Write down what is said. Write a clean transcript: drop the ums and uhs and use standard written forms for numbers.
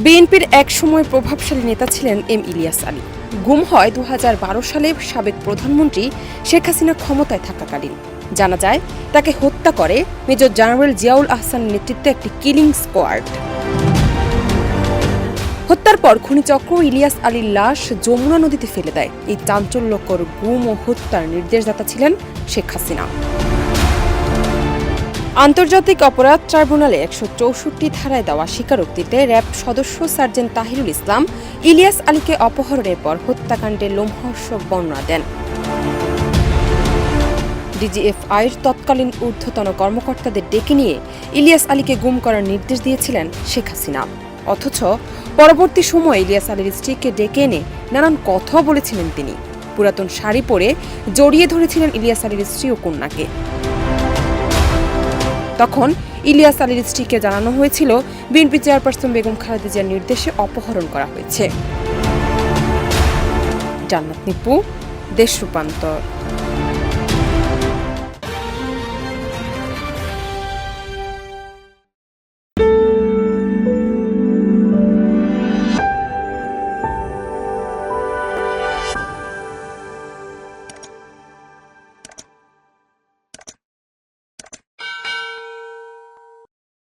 বিএনপির একসময় প্রভাবশালী নেতা ছিলেন এম ইলিয়াস আলী। গুম হয় 2012 সালে সাবেক প্রধানমন্ত্রী শেখ হাসিনা ক্ষমতায় থাকাকালীন। জানা যায় তাকে হত্যা করে মেজর জেনারেল জিয়াউল আহসানের নেতৃত্বে একটি কিলিং স্কোয়াড। হত্যার পর খুনিচক্র ইলিয়াস আলীর লাশ যমুনা নদীতে ফেলে দেয়। এই চাঞ্চল্যকর গুম ও হত্যার নির্দেশদাতা ছিলেন শেখ হাসিনা। আন্তর্জাতিক অপরাধ ট্রাইব্যুনালে 164 ধারায় দেওয়া স্বীকারোক্তিতে র্যাব সদস্য সার্জেন্ট তাহিরুল ইসলাম ইলিয়াস আলীকে অপহরণের পর হত্যাকাণ্ডের লোমহর্ষক বর্ণনা দেন। ডিজিএফআইর তৎকালীন ঊর্ধ্বতন কর্মকর্তাদের ডেকে নিয়ে ইলিয়াস আলীকে গুম করার নির্দেশ দিয়েছিলেন শেখ হাসিনা। অথচ পরবর্তী সময়ে ইলিয়াস আলীর স্ত্রীকে ডেকে এনে নানান কথা বলেছিলেন তিনি। পুরাতন শাড়ি পরে জড়িয়ে ধরেছিলেন ইলিয়াস আলীর স্ত্রী ও কন্যাকে। তখন ইলিয়াস আলীর স্ত্রীকে জানানো হয়েছিল বিএনপি চেয়ারপারসন বেগম খালেদা জিয়ার নির্দেশে অপহরণ করা হয়েছে। জান্নাত নিপু, দেশ রূপান্তর।